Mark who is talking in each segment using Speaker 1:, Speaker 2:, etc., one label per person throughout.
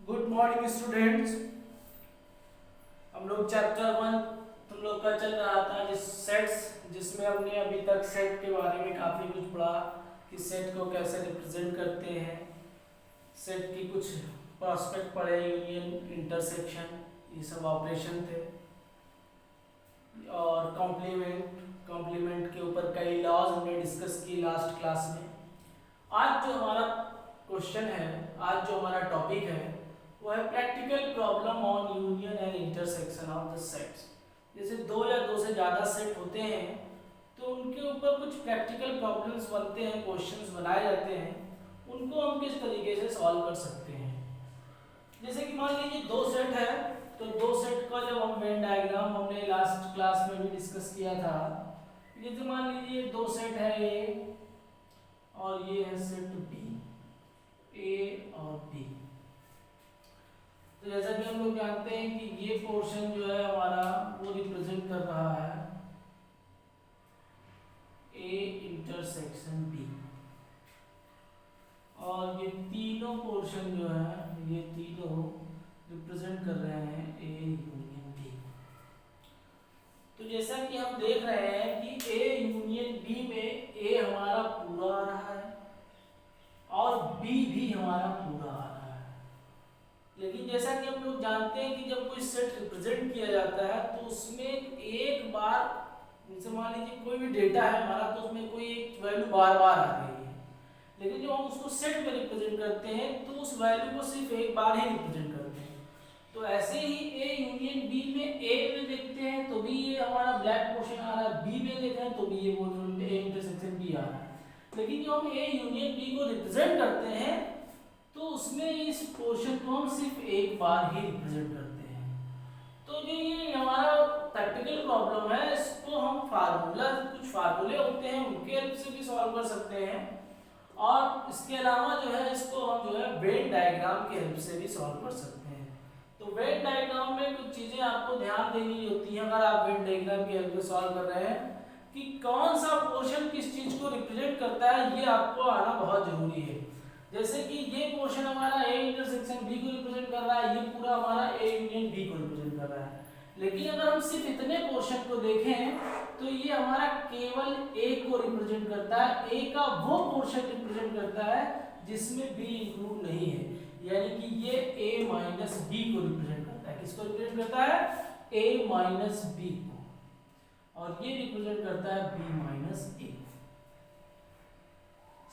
Speaker 1: Good morning students. हम लोग chapter 1 तुम लोग का चल रहा था जिसमें हमने अभी तक सेट के बारे में काफ़ी कुछ पढ़ा कि सेट को कैसे रिप्रेजेंट करते हैं। सेट की कुछ प्रोस्पेक्ट पढ़े, यूनियन, इंटरसेक्शन, ये सब ऑपरेशन थे। और कॉम्प्लीमेंट के ऊपर कई लॉज हमने डिस्कस किए लास्ट क्लास में। आज जो हमारा क्वेश्चन है, आज जो हमारा टॉपिक है वो है practical problem on union and intersection of the sets. जैसे दो या दो से ज़्यादा सेट होते हैं तो उनके ऊपर कुछ प्रैक्टिकल प्रॉब्लम्स बनते हैं, क्वेश्चंस बनाए जाते हैं, उनको हम किस तरीके से सॉल्व कर सकते हैं। जैसे कि मान लीजिए दो सेट है, तो दो सेट का जब हम वेन डायग्राम हमने लास्ट क्लास में भी डिस्कस किया था। जैसे मान लीजिए दो सेट है ए और ये है सेट बी, ए और बी। तो जैसा कि हम लोग जानते हैं कि ये पोर्शन जो है हमारा वो रिप्रेजेंट कर रहा है ए इंटरसेक्शन बी, और ये तीनों पोर्शन जो है ये तीनों रिप्रेजेंट कर रहे हैं ए यूनियन बी। तो जैसा कि हम देख रहे हैं कि ए यूनियन बी में ए हमारा पूरा आ रहा है और बी भी हमारा पूरा आ रहा है। लेकिन जैसा कि हम लोग जानते हैं कि जब कोई सेट रिप्रेजेंट किया जाता है तो उसमें एक बार, जैसे मान लीजिए कोई भी डेटा है हमारा, तो उसमें कोई एक वैल्यू बार बार आ रही है, लेकिन जब हम उसको सेट में रिप्रेजेंट करते हैं तो उस वैल्यू को सिर्फ एक बार ही रिप्रेजेंट करते हैं। तो ऐसे ही ए यूनियन बी में ए में देखते हैं तो भी ये हमारा ब्लैक पोर्शन आ रहा है, बी में देख रहे हैं तो भी ये ए इंटरसेक्शन बी आ रहा है। लेकिन जब हम ए यूनियन बी को रिप्रेजेंट करते हैं तो उसमें इस पोर्शन को हम सिर्फ एक बार ही रिप्रेजेंट करते हैं। तो जो ये हमारा प्रैक्टिकल प्रॉब्लम है, इसको हम कुछ फार्मूले होते हैं उनके हेल्प से भी सॉल्व कर सकते हैं, और इसके अलावा जो है इसको हम जो है वेन डायग्राम के हेल्प से भी सॉल्व कर सकते हैं। तो वेन डायग्राम में कुछ चीजें आपको ध्यान देनी होती हैं अगर आप वेन डायग्राम के हेल्प से सॉल्व कर रहे हैं, कि कौन सा पोर्शन किस चीज को रिप्रेजेंट करता है, ये आपको आना बहुत जरूरी है। जैसे कि ये पोर्शन हमारा ए इंटरसेक्शन बी को रिप्रेजेंट कर रहा है, ये पूरा हमारा ए यूनियन बी को रिप्रेजेंट कर रहा है। लेकिन अगर हम सिर्फ इतने पोर्शन को देखें तो ये हमारा केवल ए को रिप्रेजेंट करता है, ए का वो पोर्शन रिप्रेजेंट करता है जिसमें बी इंक्लूड नहीं है, यानी कि ये ए माइनस बी को रिप्रेजेंट करता है। किसको रिप्रेजेंट करता है? ए माइनस बी को, और ये रिप्रेजेंट करता है B minus A.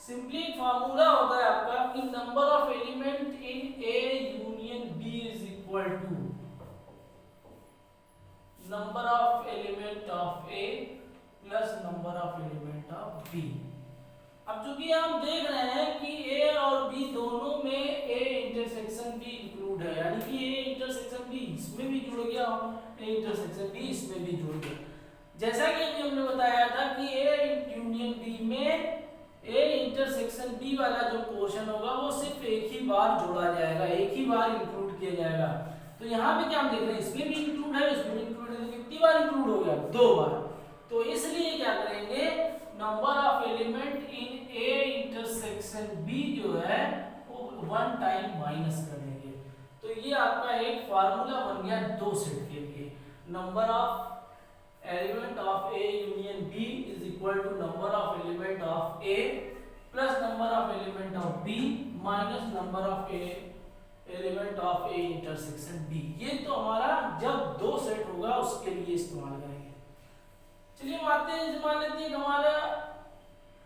Speaker 1: Simply formula होता है आपका कि number of element in A union B is equal to number of element of A plus number of element of B. अब चूंकि हम देख रहे हैं कि ए और बी दोनों में ए इंटरसेक्शन बी इंक्लूड है, यानी कि ए इंटरसेक्शन बी इसमें भी जुड़ गया और ए इंटरसेक्शन बी इसमें भी जुड़ गया। जैसा कि अभी हमने बताया था कि ए यूनियन बी में ए इंटरसेक्शन बी वाला जो पोर्शन होगा वो सिर्फ एक ही बार जोड़ा जाएगा, एक ही बार इंक्लूड किया जाएगा। तो यहाँ पे क्या हम देख रहे हैं, इसमें भी इंक्लूड है, इसमें भी इंक्लूड है, कितनी बार इंक्लूड हो गया? दो बार। तो इसलिए क्या करेंगे, number of element in A intersection B जो है वो वन टाइम माइनस करेंगे। तो ये आपका एक फार्मूला बन गया दो सेट के लिए। Number of element of A union B is equal to number of element of A plus number of element of B minus number of A element of A intersection B. ये तो हमारा जब दो set होगा उसके लिए इस्तेमाल करेंगे। चलिए आते हैं, मान लेते हैं हमारा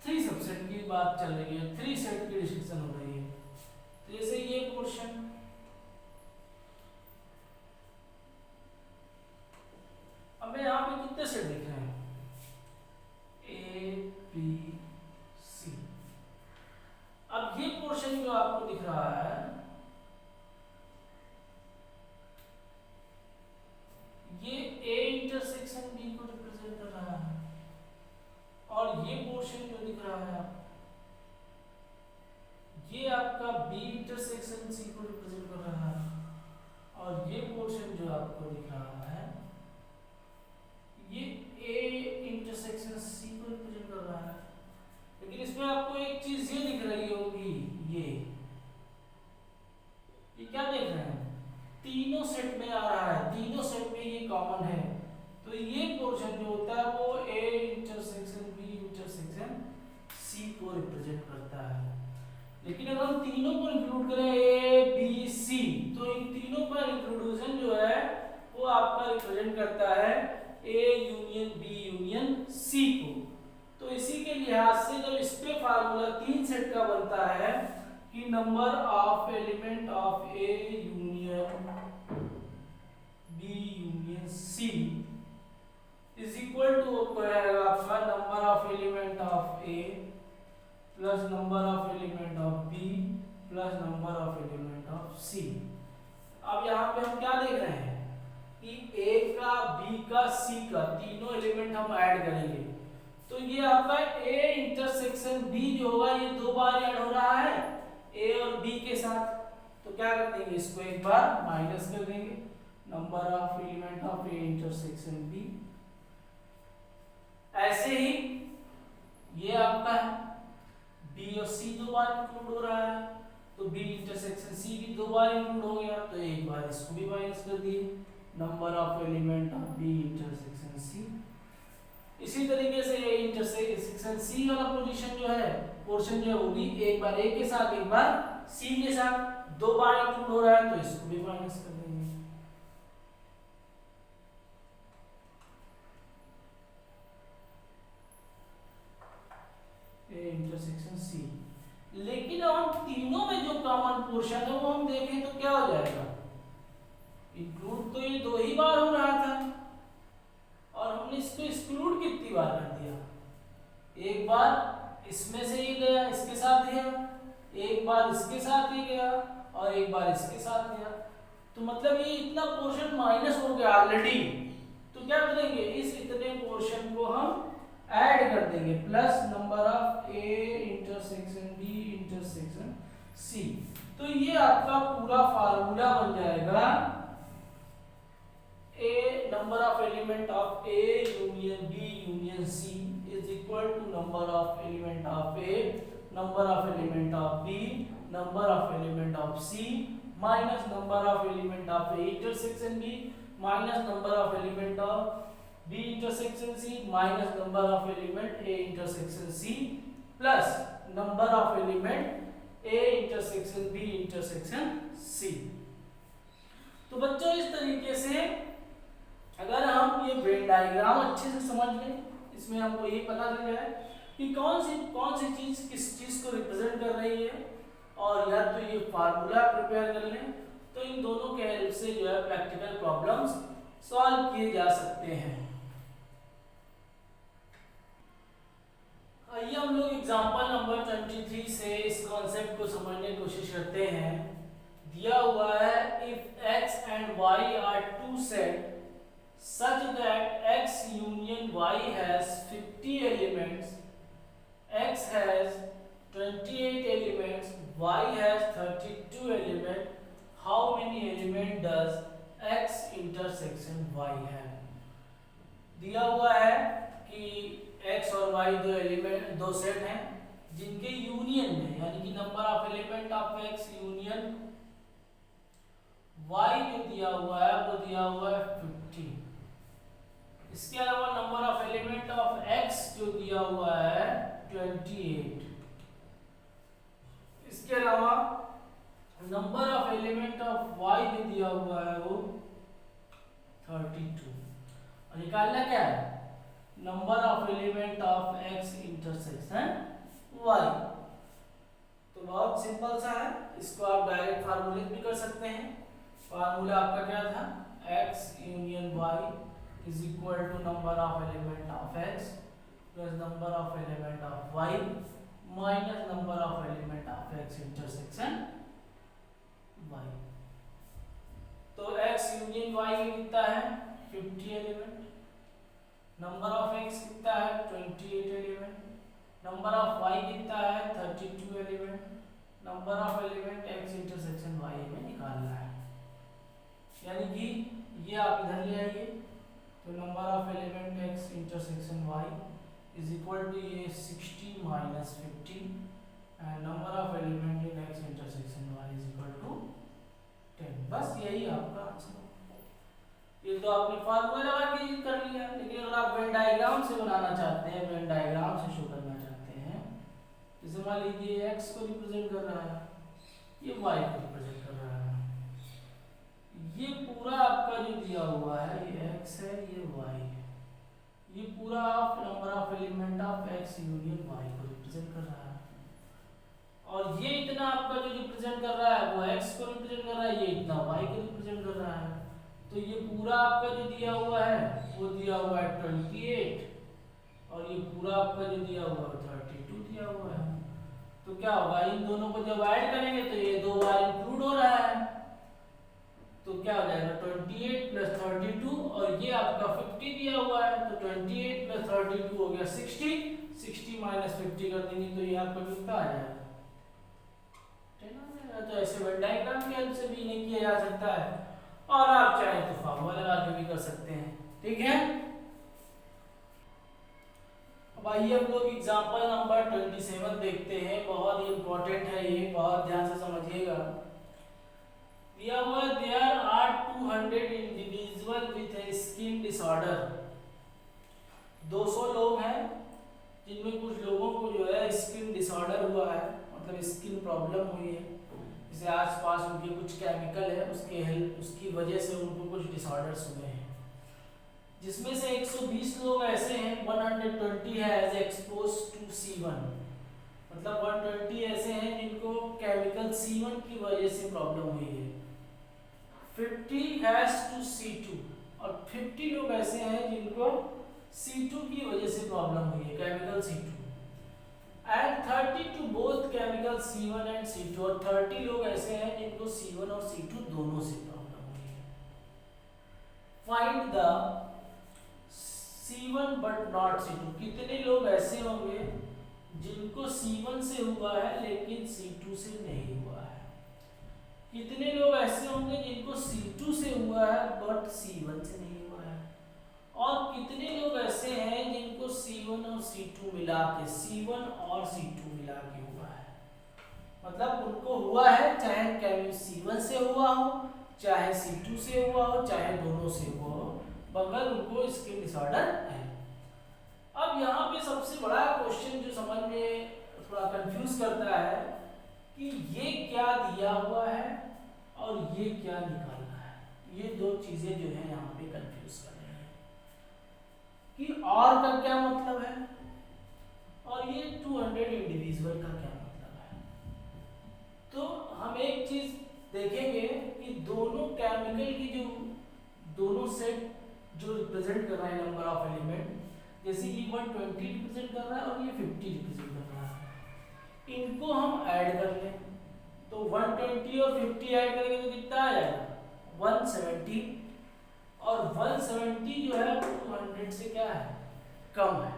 Speaker 1: 3 सबसेट की बात चल रही है, 3 सेट की डिस्कशन हो रही है। तो जैसे ये पोर्शन, अब यहाँ पे कितने सेट दिख रहे हैं? A B C. अब ये पोर्शन जो आपको दिख रहा है ये ए इंटरसेक्शन बी को रिप्रेजेंट कर रहा है, और ये पोर्शन जो दिख रहा है ये आपका बी इंटरसेक्शन सी को रिप्रेजेंट कर रहा है, और ये पोर्शन जो आपको दिख रहा है ये ए इंटरसेक्शन सी को रिप्रेजेंट कर रहा है। लेकिन इसमें आपको एक चीज ये दिख रही होगी, ये क्या देख रहे हैं? तीनों सेट में आ रहा है, तीनों सेट में ये कॉमन है, तो ये पोर्शन जो होता है वो A intersection B intersection C को रिप्रेजेंट करता है। लेकिन अगर हम तीनों को इंक्लूड करें ए बी सी, तो इन तीनों का इंक्लूडेशन जो है वो आपका रिप्रेजेंट करता है A union B union C को। तो इसी के लिहाज से जब इस पे फार्मूला तीन सेट का बनता है कि number of element of A union B union C is equal to आपका number of element of A plus number of element of B plus number of element of C. अब यहाँ पे हम क्या देख रहे हैं कि ए का बी का सी का तीनों एलिमेंट हम ऐड करेंगे, तो ये आपका ए इंटरसेक्शन बी जो होगा ये दो बार ऐड हो रहा है ए और बी के साथ, तो क्या कर देंगे इसको एक बार माइनस कर देंगे number of element of A intersection B. ऐसे ही ये आपका है बी और सी दो बार इंक्लूड हो रहा है, तो बी इंटरसेक्शन सी भी दो बार इंक्लूड हो गया, तो एक बार इसको भी माइनस कर दिए number of element of B intersection C. इसी तरीके से ये इंटरसेक्शन सी वाला पोजीशन जो है पोर्शन जो है वो भी एक बार ए के साथ एक बार सी के साथ दो बार इंक्लूड हो रहा है, तो इसको भी माइनस कर देंगे। A intersection C. लेकिन अब हम तीनों में जो कॉमन पोर्शन है वो हम देखें तो क्या हो जाएगा, इंक्लूड तो ये दो ही बार हो रहा था और हमने इसको एक्सक्लूड कितनी बार कर दिया, एक बार इसमें से ये गया इसके साथ गया, एक बार इसके साथ ही गया और एक बार इसके साथ गया, तो मतलब ये इतना पोर्शन माइनस हो गया ऑलरेडी। तो क्या करेंगे इस इतने पोर्शन को हम ऐड कर देंगे plus number of A intersection B intersection C, तो ये आपका पूरा फार्मूला बन जाएगा a number of element of A union B union C is equal to number of element of A number of element of B number of element of C minus number of element of A intersection B minus number of element of B intersection C minus number of element A intersection C plus number of element A intersection B intersection C। तो बच्चों इस तरीके से अगर हम ये Venn diagram अच्छे से समझ लें, इसमें हमको ये पता चल जाए कि कौन सी चीज किस चीज को रिप्रेजेंट कर रही है, और या तो ये फार्मूला प्रिपेयर कर लें तो इन दोनों के हेल्प से जो है प्रैक्टिकल प्रॉब्लम्स सॉल्व किए जा सकते हैं। आइए हम लोग एग्जांपल नंबर 23 से इस कॉन्सेप्ट को समझने की कोशिश करते हैं। दिया हुआ है if x and y are two set such that x union y has 50 elements, x has 28 elements, y has 32 elements, how many elements does x intersection y have? दिया हुआ है कि x और y दो एलिमेंट दो set हैं जिनके union में यानी कि number of element of x union y जो दिया हुआ है वो दिया हुआ है 50। इसके अलावा number of element of x जो दिया हुआ है 28। इसके अलावा number of element of y जो दिया हुआ है वो 32। और निकालना क्या है number of element of x intersection y। तो बहुत सिंपल सा है, इसको आप डायरेक्ट फार्मूले भी कर सकते हैं। फार्मूला आपका क्या था x union y is equal to number of element of x plus number of element of y minus number of element of x intersection y। तो x यूनियन y कितना है 50 एलिमेंट, नंबर ऑफ x कितना है 28 element, number of y कितना है 32 element, number of element x intersection y में निकालना है। यानी कि ये आप इधर ले आइए तो number of element x intersection y is equal to ये 60 minus 50 and number of element in x intersection y is equal to 10। बस यही आपका तो आपने फार्मूला लगा के कर लिया, लेकिन अगर आप वेन डायग्राम से बनाना चाहते हैं, वेन डायग्राम से शो करना चाहते हैं, जैसे मान लीजिए x को रिप्रेजेंट कर रहा है, ये y को रिप्रेजेंट कर रहा है, ये पूरा आपका जो दिया हुआ है ये x है, ये y है, ये पूरा number of element of x union y को रिप्रेजेंट कर रहा है, और ये इतना आपका जो रिप्रेजेंट कर रहा है वो x को रिप्रेजेंट कर रहा है, ये इतना y को रिप्रेजेंट कर रहा है। तो ये पूरा आपका जो दिया हुआ है वो दिया हुआ है 28, और ये पूरा आपका जो दिया हुआ है 32 दिया हुआ है। तो क्या होगा, इन दोनों को जब ऐड करेंगे तो ये दो बार इंक्लूड हो रहा है, तो क्या हो जाएगा 28 प्लस 32, और ये आपका 50 दिया हुआ है, तो 28 प्लस 32 हो गया 60 माइनस 50 कर देंगे तो ये आपका कितना आ जाएगा। तो ऐसे वेन डायग्राम के हेल्प से भी इन्हें किया जा सकता है, और आप चाहे तो फार्मूला लगा के भी कर सकते हैं। ठीक है, अब आइए हम लोग एग्जांपल नंबर 27 देखते हैं। बहुत ही इंपॉर्टेंट है ये, बहुत ध्यान से समझिएगा। दिया हुआ there are 200 individual with a skin disorder. 200 लोग हैं जिनमें कुछ लोगों को जो है स्किन डिसऑर्डर हुआ है, मतलब स्किन प्रॉब्लम हुई है, जैसे आसपास उनके कुछ केमिकल है उसकी वजह से उनको कुछ डिसऑर्डर्स हुए हैं, जिसमें से 120 लोग ऐसे हैं, 120 है एज एक्सपोज टू C1, मतलब 120 ऐसे हैं जिनको केमिकल C1 की वजह से प्रॉब्लम हुई है, 50 हैज टू C2, और 50 लोग ऐसे हैं जिनको C2 की वजह से प्रॉब्लम हुई है, chemical C2, and 30 to both chemical C1 and C2, और 30 लोग ऐसे हैं जिनको C1 और C2 दोनों से प्रॉब्लम हुई है। Find the C1 but not C2, कितने लोग ऐसे होंगे जिनको C1 से हुआ है लेकिन C2 से नहीं हुआ है, कितने लोग ऐसे होंगे जिनको C2 से हुआ है बट C1 से नहीं हुआ है, और कितने लोग ऐसे हैं जिनको C1 और C2 मिला के, C1 और C2 मिला के हुआ है, मतलब उनको हुआ है चाहे केमिकल C1 से हुआ हो, चाहे C2 से हुआ हो, चाहे दोनों से हुआ हो, मगर उनको स्किन डिसऑर्डर है। अब यहाँ पे सबसे बड़ा क्वेश्चन जो समझ में थोड़ा कंफ्यूज करता है कि ये क्या दिया हुआ है और ये क्या निकालना है, ये दो चीजें जो है यहाँ पे कंफ्यूज कर रही हैं कि और का क्या मतलब है और ये 200 इंडिविजुअल का क्या मतलब है। तो हम एक चीज देखेंगे कि दोनों केमिकल की जो दोनों सेट जो रिप्रेजेंट कर रहा है नंबर ऑफ एलिमेंट, जैसे ये 120 रिप्रेजेंट कर रहा है और ये 50 रिप्रेजेंट कर रहा है, इनको हम ऐड कर लें तो 120 और 50 ऐड करेंगे तो कितना आ जाएगा 170, और 170 जो है 200 से क्या है कम है,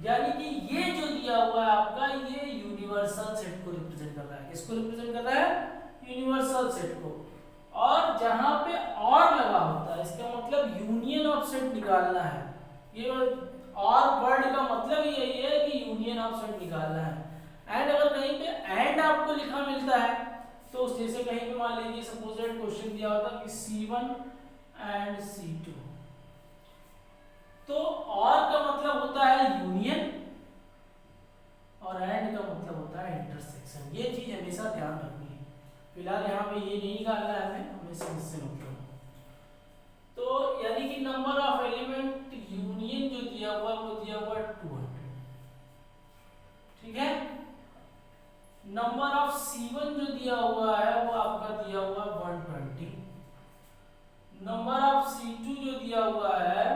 Speaker 1: यानी कि ये जो दिया हुआ है आपका ये यूनिवर्सल सेट को रिप्रेजेंट कर रहा है। किसको रिप्रेजेंट कर रहा है? यूनिवर्सल सेट को। और जहां पे और लगा होता है इसका मतलब यूनियन ऑफ सेट निकालना है। ये और वर्ड का मतलब यही है कि यूनियन ऑफ सेट निकालना है। एंड अगर कहीं पे एंड आपको लिखा मिलता है तो जैसे कहीं पे मान लीजिए सपोजेड क्वेश्चन दिया होता कि C1 एंड C2, तो और का मतलब होता है यूनियन और एंड का मतलब होता है इंटरसेक्शन। ये चीज हमेशा ध्यान रखनी है। फिलहाल यहाँ पे ये नहीं निकालना है हमें इससे मतलब। तो यानी कि नंबर ऑफ एलिमेंट यूनियन जो दिया हुआ वो दिया हुआ 200, ठीक है। नंबर ऑफ C1 जो दिया हुआ है वो आपका दिया हुआ 120, नंबर ऑफ C2 जो दिया हुआ है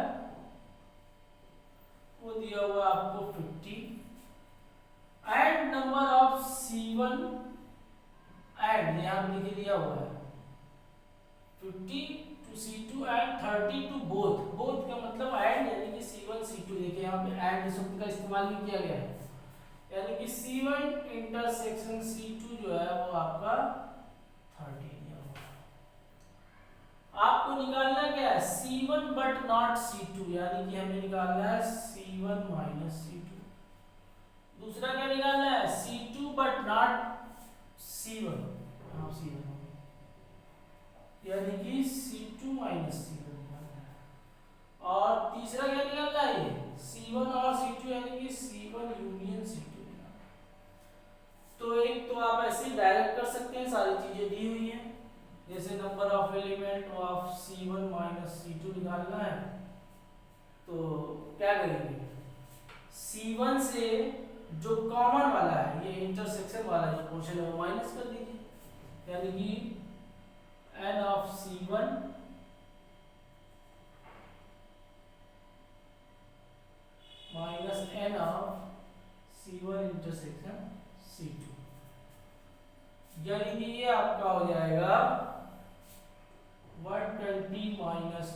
Speaker 1: वो दिया हुआ आपको 50, and number of C1 and यहाँ पे लिख दिया हुआ है 50 to C2 and 30 to both. Both का मतलब एंड यानी कि C1 C2, देखिए यहाँ पे एंड शब्द का इस्तेमाल भी किया गया है, यानी कि C1 इंटरसेक्शन C2 जो है वो आपका 30 दिया हुआ है। आपको निकालना क्या है? C1 बट नॉट C2, यानी कि हमें निकालना है C1 माइनस C2। दूसरा क्या निकालना है? C2 बट नॉट C1, हाँ C1। यानी कि C2 माइनस C1 निकालना है। और तीसरा क्या निकालना है, ये C1 और C2 यानी कि C1 यूनियन C2 निकालना है। तो एक तो आप ऐसे ही डायरेक्ट कर सकते हैं, सारी चीजें दी हुई हैं, जैसे number of element of C1 minus C2 निकालना है। तो क्या करेंगे, C1 से जो कॉमन वाला है, ये इंटरसेक्शन वाला जो पोर्शन है वो माइनस कर दीजिए, यानी कि n of C1 minus n of C1 intersection C2, यानी कि ये आपका हो जाएगा 120 माइनस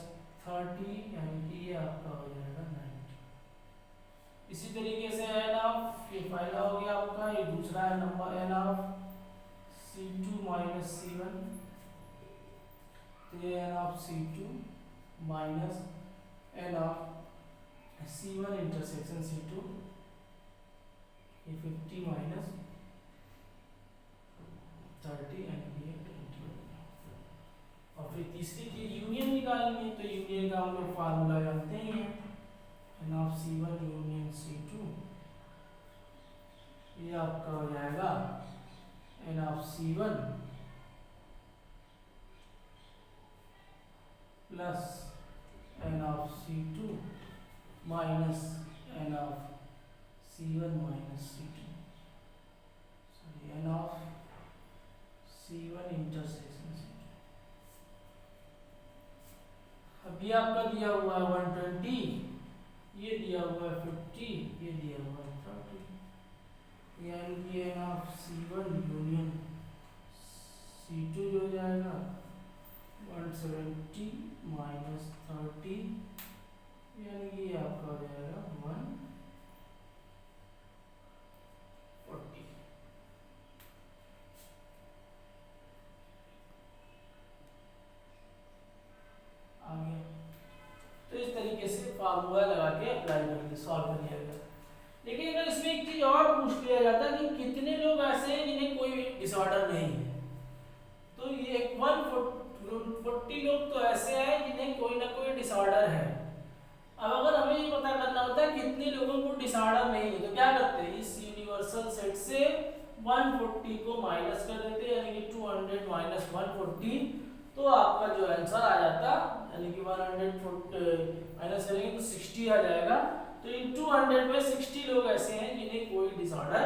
Speaker 1: 30, यानी कि ये आपका हो जाएगा 90। इसी तरीके से n ऑफ, ये पहला हो गया आपका, ये दूसरा है number n of C2 minus C1, तो ये n of C2 minus n of C1 intersection C2, ये 50 माइनस 30, यानी कि 20। और फिर तीसरी चीज यूनियन निकालनी है, तो यूनियन का हम लोग फार्मूला जानते ही हैं, n of C1 union C2, ये आपका हो जाएगा n of C1 plus n of C2 minus n of C1 minus C2, sorry n of C1 intersection C2। अभी आपका दिया हुआ है 120, ये दिया हुआ है 50, ये दिया हुआ है 30, यानी कि n of C1 union C2 जो हो जाएगा 170 माइनस 30, यानी कि ये आपका हो जाएगा 140। आ गया। तो इस तरीके से फार्मूला लगा के अप्लाई करके सॉल्व कर लिया गया। लेकिन अगर इसमें एक चीज और पूछ लिया जाता कि कितने लोग ऐसे हैं जिन्हें कोई डिसऑर्डर नहीं है, तो ये 140 लोग तो ऐसे हैं जिन्हें कोई ना कोई डिसऑर्डर है। अब अगर हमें ये पता करना होता है कितने लोगों को डिसऑर्डर नहीं है, तो क्या करते हैं, इस यूनिवर्सल सेट से 140 को माइनस कर देते हैं, यानी कि 200 माइनस 140, तो आपका जो आंसर आ जाता, यानी कि 140 माइनस करेंगे तो 60 आ जाएगा। तो इन 200 में 60 लोग ऐसे हैं जिन्हें कोई डिसऑर्डर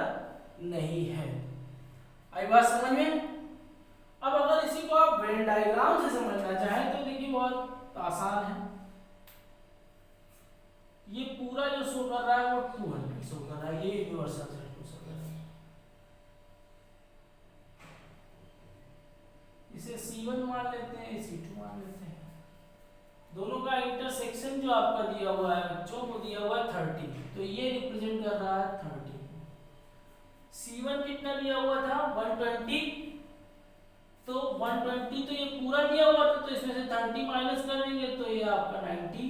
Speaker 1: नहीं है। आई बात समझ में? अब अगर इसी को आप वेन डायग्राम से समझना चाहें तो देखिए बहुत आसान है। ये पूरा जो शो कर रहा है वो 200 शो कर रहा है, ये यूनिवर्सल सेट को शो कर रहा है। इसे C1 मान लेते हैं, C2 मान लेते हैं। दोनों का इंटरसेक्शन जो आपका दिया हुआ है बच्चों, वो दिया हुआ है 30, तो ये रिप्रेजेंट कर रहा है 30। C1 कितना दिया हुआ था 120, तो 120 तो ये पूरा दिया हुआ था, तो इसमें से 30 माइनस कर देंगे तो ये आपका 90,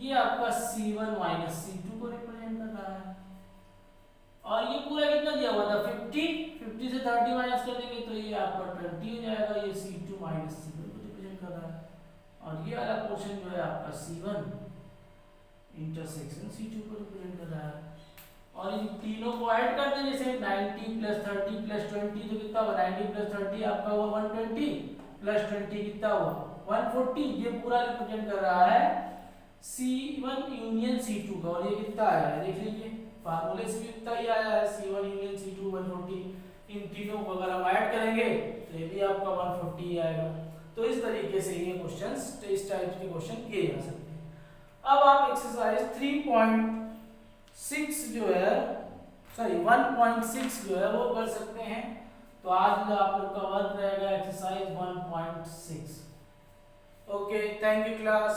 Speaker 1: ये आपका C1 माइनस C2 को रिप्रेजेंट कर रहा है। और ये पूरा कितना दिया हुआ था 50 से 30 माइनस कर देंगे तो ये आपका 20 हो जाएगा, ये C2 माइनस C1 को रिप्रेजेंट कर रहा है। और ये वाला पोर्शन जो है आपका C1 इंटरसेक्शन C2 को रिप्रेजेंट कर रहा है। और इन तीनों को ऐड कर दें, जैसे 90 प्लस 30 प्लस 20 तो कितना हुआ, 90 प्लस 30 आपका हुआ 120 प्लस 20 कितना हुआ 140। ये पूरा रिप्रेजेंट कर रहा है C1 यूनियन C2 का। और ये कितना आया है देख लीजिए, फार्मूले से भी इतना ही आया है, C1 यूनियन C2 140। इन तीनों को अगर हम ऐड करेंगे तो ये भी आपका 140 ही आएगा। तो इस तरीके से ये क्वेश्चंस, इस टाइप के क्वेश्चन किए जा सकते हैं। अब आप एक्सरसाइज 3.6 जो है, सॉरी 1.6 जो है वो कर सकते हैं। तो आज आप लोग का वर्क रहेगा exercise 1.6। Okay, thank you class.